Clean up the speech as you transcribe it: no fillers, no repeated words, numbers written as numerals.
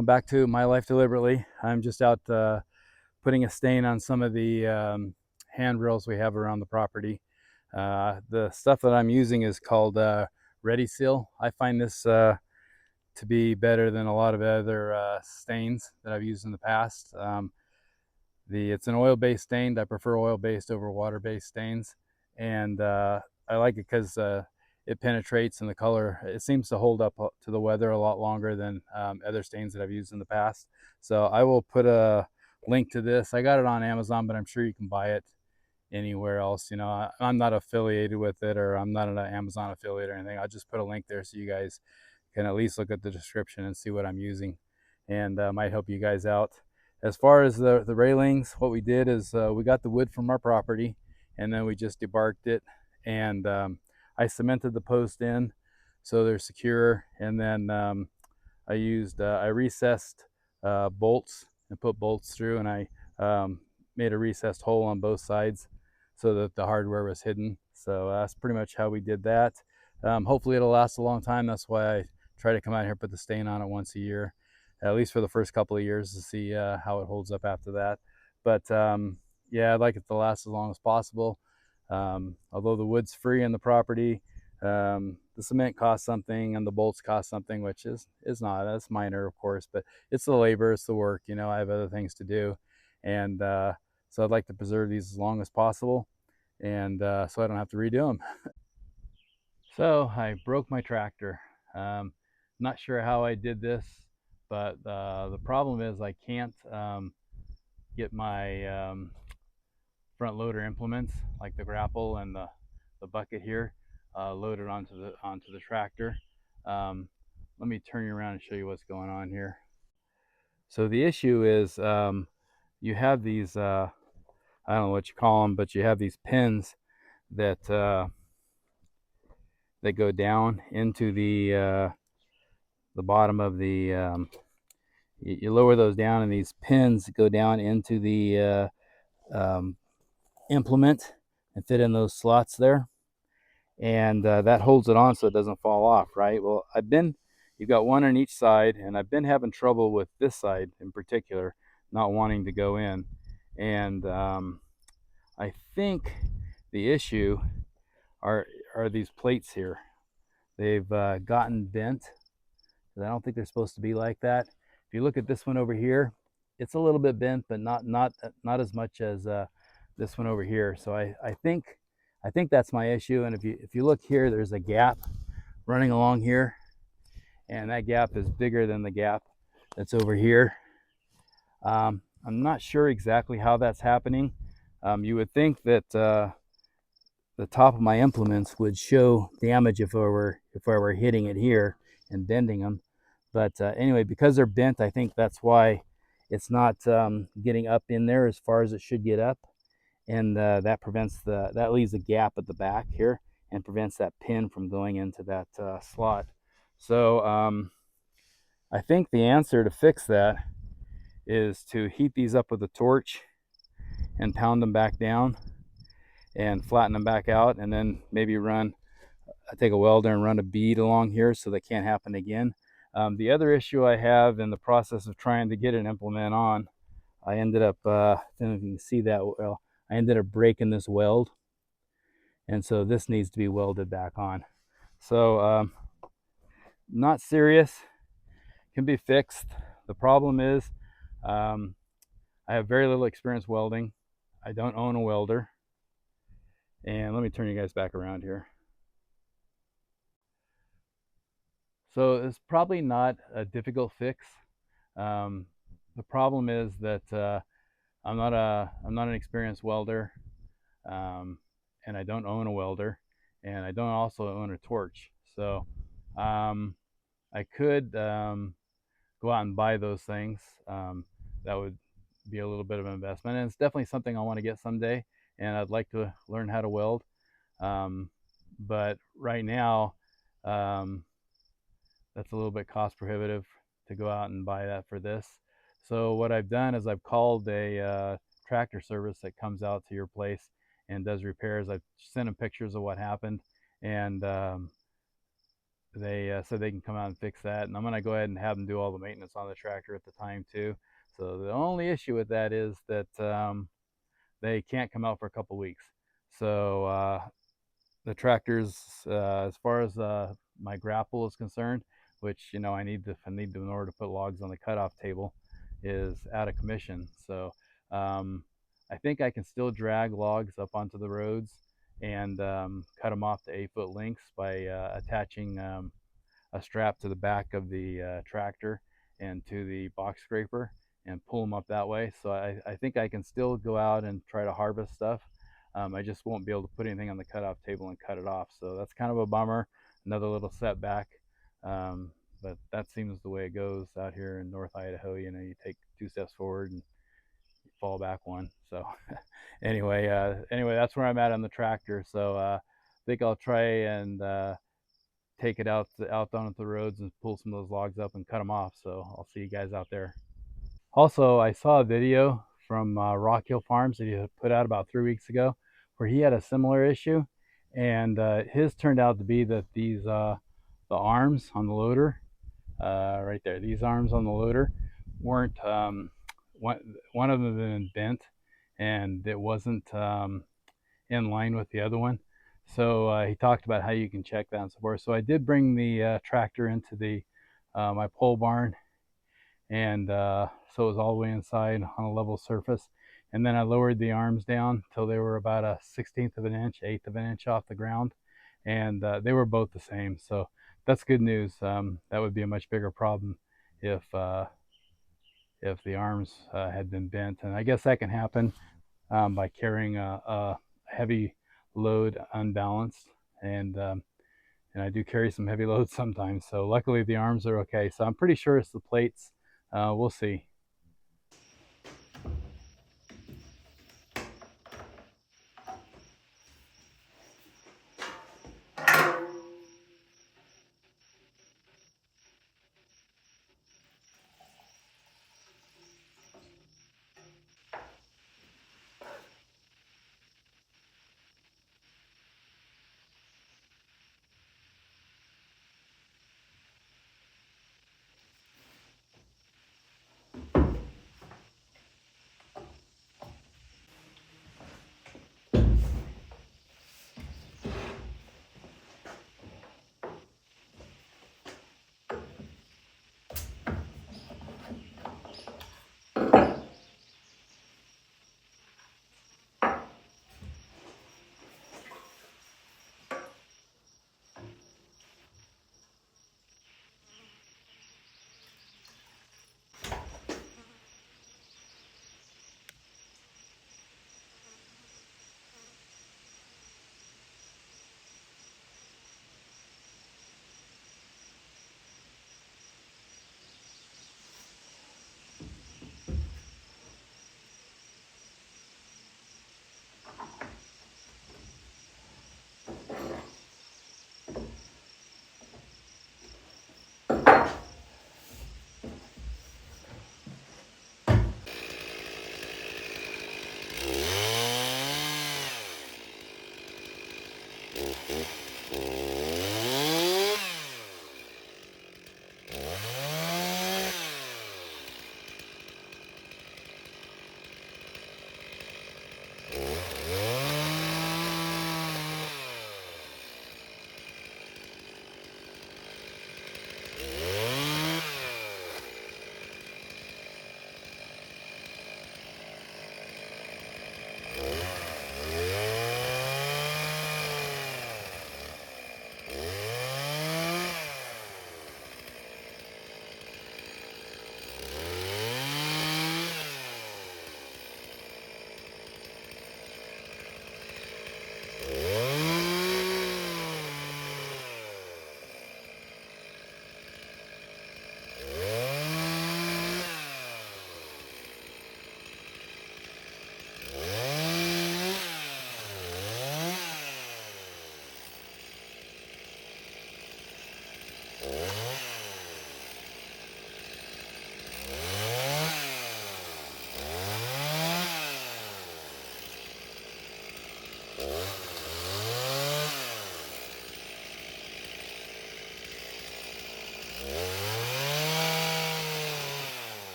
welcome back to My Life Deliberately. I'm just out putting a stain on some of the handrails we have around the property. The stuff that I'm using is called Ready Seal. I find this to be better than a lot of other stains that I've used in the past. It's an oil-based stain. I prefer oil-based over water-based stains, and I like it because it penetrates, and the color, it seems to hold up to the weather a lot longer than other stains that I've used in the past. So I will put a link to this. I got it on Amazon, but I'm sure you can buy it anywhere else. You know, I'm not affiliated with it, or I'm not an Amazon affiliate or anything. I'll just put a link there so you guys can at least look at the description and see what I'm using, and might help you guys out. As far as the railings, what we did is we got the wood from our property, and then we just debarked it, and I cemented the post in so they're secure, and then I recessed bolts and put bolts through, and I made a recessed hole on both sides so that the hardware was hidden. So that's pretty much how we did that. Hopefully it'll last a long time. That's why I try to come out here and put the stain on it once a year, at least for the first couple of years, to see how it holds up after that. But yeah, I'd like it to last as long as possible. Although the wood's free in the property, the cement costs something and the bolts cost something, which is not, that's minor, of course, but it's the labor, it's the work. You know, I have other things to do, and so I'd like to preserve these as long as possible, and so I don't have to redo them. So I broke my tractor. Not sure how I did this, but the problem is I can't get my front loader implements like the grapple and the bucket here loaded onto the tractor. Let me turn you around and show you what's going on here. So the issue is you have these I don't know what you call them, but you have these pins that that go down into the bottom of the you lower those down, and these pins go down into the implement and fit in those slots there, and that holds it on so it doesn't fall off, right? Well, you've got one on each side, and I've been having trouble with this side in particular not wanting to go in, and I think the issue are these plates here. They've gotten bent. I don't think they're supposed to be like that. If you look at this one over here, it's a little bit bent, but not as much as this one over here. So I think that's my issue. And if you look here, there's a gap running along here, and that gap is bigger than the gap that's over here. I'm not sure exactly how that's happening. You would think that the top of my implements would show damage if I were hitting it here and bending them. But anyway, because they're bent, I think that's why it's not getting up in there as far as it should get up, and that leaves a gap at the back here and prevents that pin from going into that slot. So I think the answer to fix that is to heat these up with a torch and pound them back down and flatten them back out, and then maybe take a welder and run a bead along here so that can't happen again. The other issue I have in the process of trying to get an implement on, I ended up, I don't know if you can see that well, I ended up breaking this weld, and so this needs to be welded back on. So not serious, can be fixed. The problem is I have very little experience welding. I don't own a welder. And let me turn you guys back around here. So it's probably not a difficult fix. The problem is that I'm not an experienced welder, and I don't own a welder, and I don't also own a torch. So I could go out and buy those things. That would be a little bit of an investment, and it's definitely something I want to get someday, and I'd like to learn how to weld. But right now, that's a little bit cost prohibitive to go out and buy that for this. So what I've done is I've called a tractor service that comes out to your place and does repairs. I've sent them pictures of what happened, and they said they can come out and fix that, and I'm going to go ahead and have them do all the maintenance on the tractor at the time too. So the only issue with that is that they can't come out for a couple weeks. So the tractors, as far as my grapple is concerned, which I need to in order to put logs on the cutoff table, is out of commission. So I think I can still drag logs up onto the roads and cut them off to 8-foot lengths by attaching a strap to the back of the tractor and to the box scraper and pull them up that way. So I think I can still go out and try to harvest stuff. I just won't be able to put anything on the cutoff table and cut it off. So that's kind of a bummer, another little setback. But that seems the way it goes out here in North Idaho. You take 2 steps forward and you fall back one. So anyway, that's where I'm at on the tractor. So I think I'll try and take it out onto the roads and pull some of those logs up and cut them off. So I'll see you guys out there. Also, I saw a video from Rock Hill Farms that he had put out about 3 weeks ago where he had a similar issue, and his turned out to be that these the arms on the loader, right there, these arms on the loader weren't one of them had been bent, and it wasn't in line with the other one. So he talked about how you can check that and so forth. So I did bring the tractor into the my pole barn, and so it was all the way inside on a level surface. And then I lowered the arms down till they were about a 1/16 of an inch, 1/8 of an inch off the ground, and they were both the same. So that's good news. That would be a much bigger problem if the arms had been bent, and I guess that can happen by carrying a heavy load unbalanced, and I do carry some heavy loads sometimes. So luckily the arms are okay. So I'm pretty sure it's the plates. We'll see.